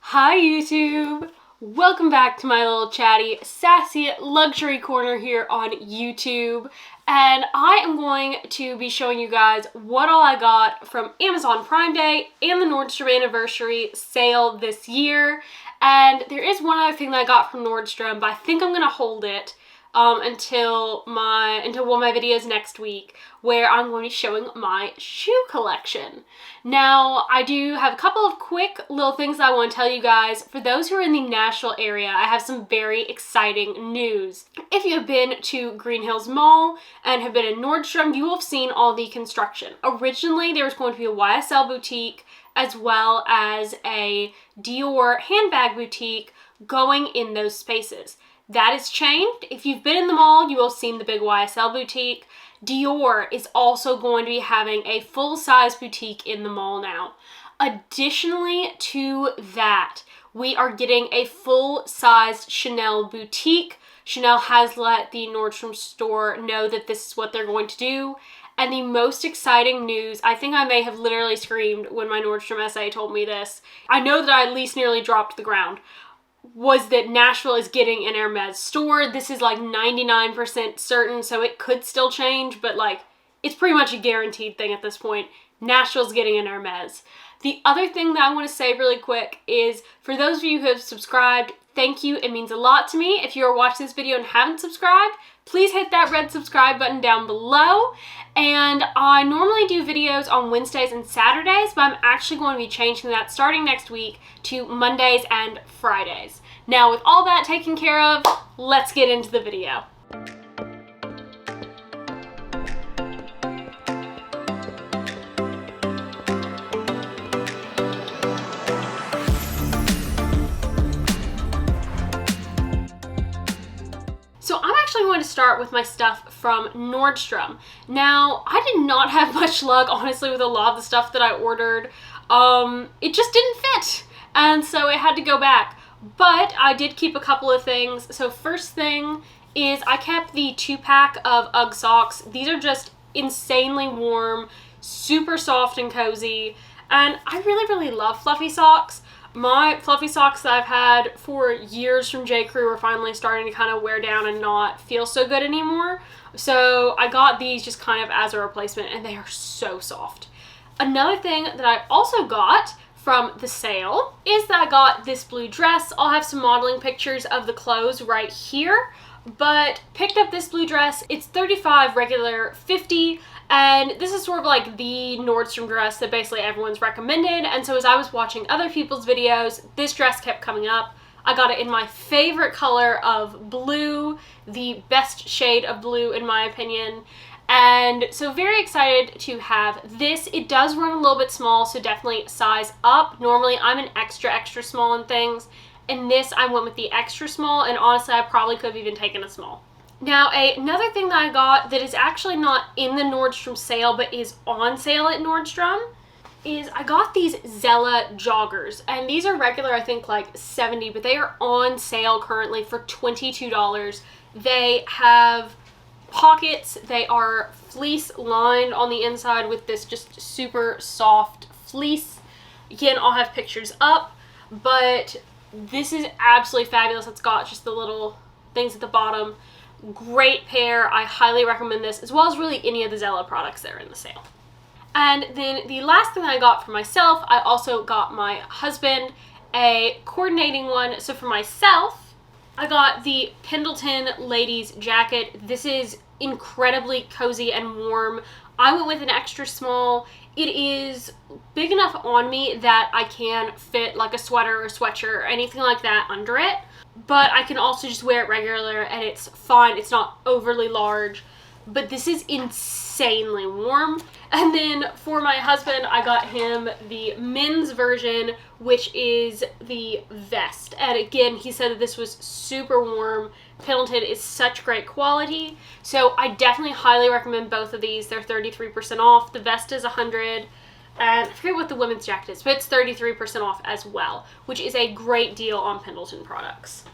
Hi YouTube! Welcome back to my little chatty, sassy luxury corner here on YouTube. And I am going to be showing you guys what all I got from Amazon Prime Day and the Nordstrom anniversary sale this year. And there is one other thing that I got from Nordstrom, but I think I'm gonna hold it until one of my videos next week, where I'm going to be showing my shoe collection. Now, I do have a couple of quick little things I want to tell you guys. For those who are in the Nashville area, I have some very exciting news. If you have been to Green Hills Mall and have been in Nordstrom, you will have seen all the construction. Originally, there was going to be a YSL boutique as well as a Dior handbag boutique going in those spaces. That has changed. If you've been in the mall, you will have seen the big YSL boutique. Dior is also going to be having a full-size boutique in the mall now. Additionally to that, we are getting a full-size Chanel boutique. Chanel has let the Nordstrom store know that this is what they're going to do. And the most exciting news, I think I may have literally screamed when my Nordstrom SA told me this. I know that I at least nearly dropped to the ground. Was that Nashville is getting an Hermes store. This is like 99% certain, so it could still change, but like it's pretty much a guaranteed thing at this point. Nashville's getting an Hermes. The other thing that I want to say really quick is, for those of you who have subscribed, thank you. It means a lot to me. If you are watching this video and haven't subscribed, please hit that red subscribe button down below. And I normally do videos on Wednesdays and Saturdays, but I'm actually going to be changing that starting next week to Mondays and Fridays. Now, with all that taken care of, let's get into the video. So I'm actually going to start with my stuff from Nordstrom. Now, I did not have much luck, honestly, with a lot of the stuff that I ordered. It just didn't fit, and so it had to go back. But I did keep a couple of things. So first thing is I kept the 2-pack of UGG socks. These are just insanely warm, super soft and cozy, and I really love fluffy socks. My fluffy socks that I've had for years from J. Crew are finally starting to kind of wear down and not feel so good anymore. So I got these just kind of as a replacement, and they are so soft. Another thing that I also got from the sale is that I got this blue dress. I'll have some modeling pictures of the clothes right here, but picked up this blue dress. It's $35, regular $50. And this is sort of like the Nordstrom dress that basically everyone's recommended. And so as I was watching other people's videos, this dress kept coming up. I got it in my favorite color of blue, the best shade of blue in my opinion. And so very excited to have this. It does run a little bit small, so definitely size up. Normally I'm an extra small in things. In this I went with the extra small, and honestly I probably could have even taken a small. Now, another thing that I got that is actually not in the Nordstrom sale but is on sale at Nordstrom is I got these Zella joggers. And these are regular, I think, like $70, but they are on sale currently for $22. They have pockets. They are fleece lined on the inside with this just super soft fleece. Again, I'll have pictures up, but this is absolutely fabulous. It's got just the little things at the bottom. Great pair. I highly recommend this, as well as really any of the Zella products that are in the sale. And then the last thing that I got for myself, I also got my husband a coordinating one. So for myself, I got the Pendleton ladies jacket. This is incredibly cozy and warm. I went with an extra small. It is big enough on me that I can fit like a sweater or sweatshirt or anything like that under it. But I can also just wear it regular and it's fine. It's not overly large. But this is insanely warm. And then for my husband, I got him the men's version, which is the vest. And again, he said that this was super warm. Pendleton is such great quality. So I definitely highly recommend both of these. They're 33% off. The vest is $100. And I forget what the women's jacket is, but it's 33% off as well, which is a great deal on Pendleton products.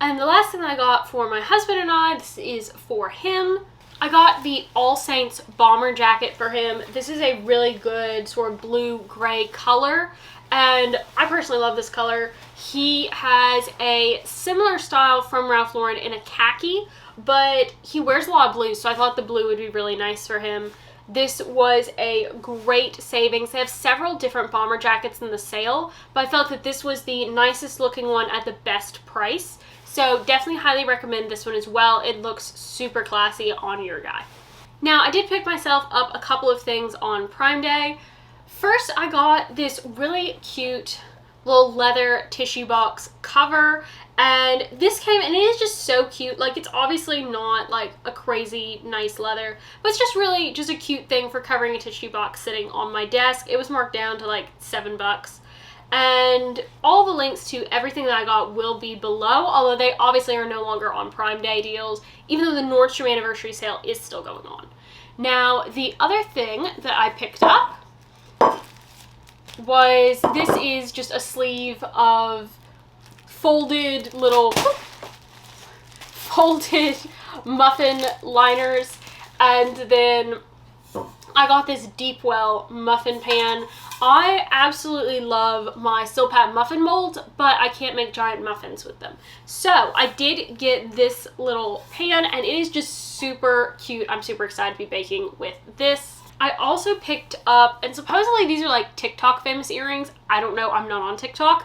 And the last thing that I got for my husband and I, this is for him. I got the All Saints bomber jacket for him. This is a really good sort of blue-gray color, and I personally love this color. He has a similar style from Ralph Lauren in a khaki, but he wears a lot of blue, so I thought the blue would be really nice for him. This was a great savings. They have several different bomber jackets in the sale, but I felt that this was the nicest looking one at the best price. So definitely highly recommend this one as well. It looks super classy on your guy. Now, I did pick myself up a couple of things on Prime Day. First, I got this really cute little leather tissue box cover, and this came, and it is just so cute. Like, it's obviously not like a crazy nice leather, but it's just really just a cute thing for covering a tissue box sitting on my desk. It was marked down to like $7. And all the links to everything that I got will be below, although they obviously are no longer on Prime Day deals, even though the Nordstrom anniversary sale is still going on. Now, the other thing that I picked up was, this is just a sleeve of folded muffin liners, and then I got this Deepwell muffin pan. I absolutely love my Silpat muffin mold, but I can't make giant muffins with them. So I did get this little pan, and it is just super cute. I'm super excited to be baking with this. I also picked up, and supposedly these are like TikTok famous earrings. I don't know, I'm not on TikTok,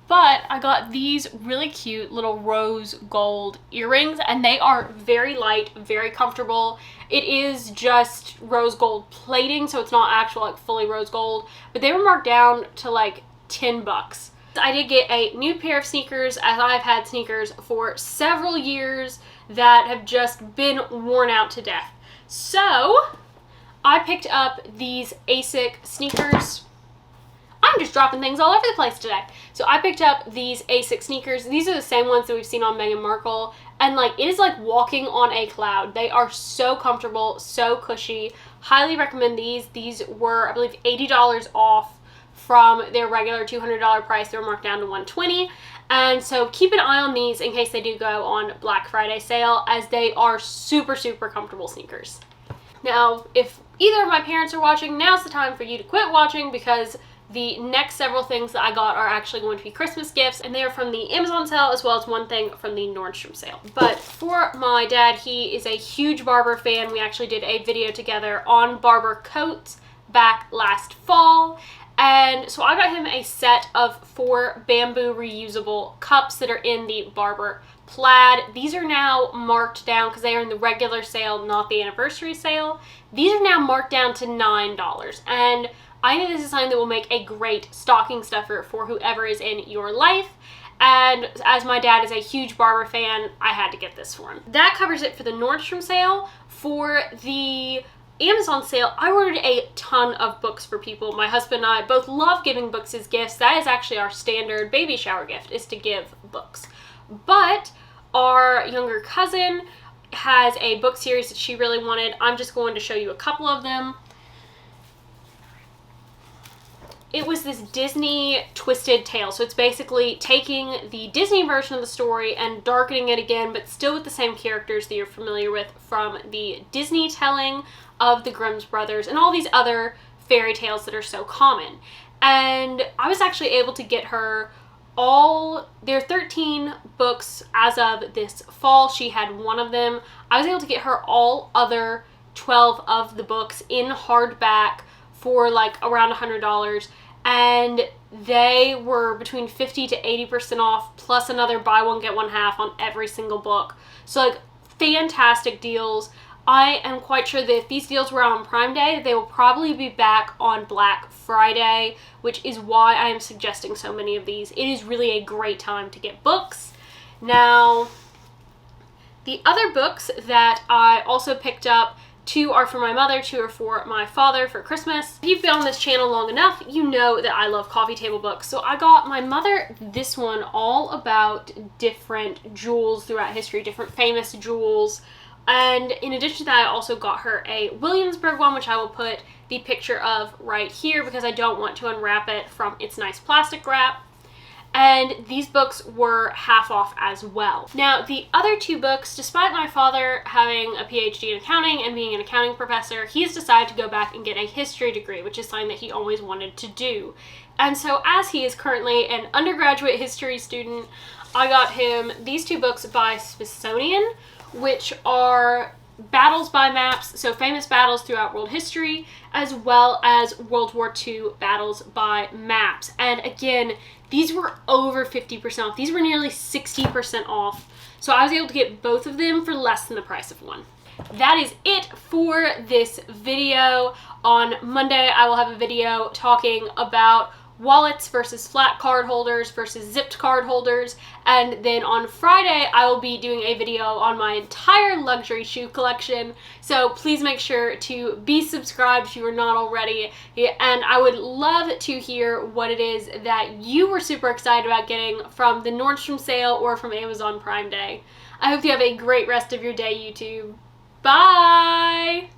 but I got these really cute little rose gold earrings, and they are very light, very comfortable. It is just rose gold plating, so it's not actual like fully rose gold, but they were marked down to like $10. I did get a new pair of sneakers, as I've had sneakers for several years that have just been worn out to death. So I picked up these ASIC sneakers. I'm just dropping things all over the place today. So I picked up these ASIC sneakers. These are the same ones that we've seen on Meghan Markle. And like, it is like walking on a cloud. They are so comfortable, so cushy. Highly recommend these. These were, I believe, $80 off from their regular $200 price. They were marked down to $120. And so keep an eye on these in case they do go on Black Friday sale, as they are super, super comfortable sneakers. Now, if either of my parents are watching, now's the time for you to quit watching, because the next several things that I got are actually going to be Christmas gifts, and they are from the Amazon sale as well as one thing from the Nordstrom sale. But for my dad, he is a huge Barber fan. We actually did a video together on Barber coats back last fall. And so I got him a set of 4 bamboo reusable cups that are in the Barber plaid. These are now marked down because they are in the regular sale, not the anniversary sale. These are now marked down to $9. And I know this is something that will make a great stocking stuffer for whoever is in your life. And as my dad is a huge Barber fan, I had to get this for him. That covers it for the Nordstrom sale. For the Amazon sale, I ordered a ton of books for people. My husband and I both love giving books as gifts. That is actually our standard baby shower gift, is to give books. But our younger cousin has a book series that she really wanted. I'm just going to show you a couple of them. It was this Disney Twisted Tale. So it's basically taking the Disney version of the story and darkening it again, but still with the same characters that you're familiar with from the Disney telling of the Grimm's brothers and all these other fairy tales that are so common. And I was actually able to get her all their 13 books as of this fall. She had one of them. I was able to get her all other 12 of the books in hardback for like around $100, and they were between 50 to 80% off, plus another buy one get one half on every single book. So like, fantastic deals. I am quite sure that if these deals were on Prime Day, they will probably be back on Black Friday, which is why I am suggesting so many of these. It is really a great time to get books. Now, the other books that I also picked up, 2 are for my mother, 2 are for my father for Christmas. If you've been on this channel long enough, you know that I love coffee table books. So I got my mother this one, all about different jewels throughout history, different famous jewels. And in addition to that, I also got her a Williamsburg one, which I will put the picture of right here because I don't want to unwrap it from its nice plastic wrap. And these books were half off as well. Now, the other 2 books, despite my father having a PhD in accounting and being an accounting professor, he's decided to go back and get a history degree, which is something that he always wanted to do. And so as he is currently an undergraduate history student, I got him these two books by Smithsonian, which are battles by maps, so famous battles throughout world history, as well as World War II battles by maps. And again, these were over 50% off. These were nearly 60% off. So I was able to get both of them for less than the price of one. That is it for this video. On Monday, I will have a video talking about wallets versus flat card holders versus zipped card holders, and then on Friday I will be doing a video on my entire luxury shoe collection, so please make sure to be subscribed if you are not already, and I would love to hear what it is that you were super excited about getting from the Nordstrom sale or from Amazon Prime Day. I hope you have a great rest of your day, YouTube. Bye!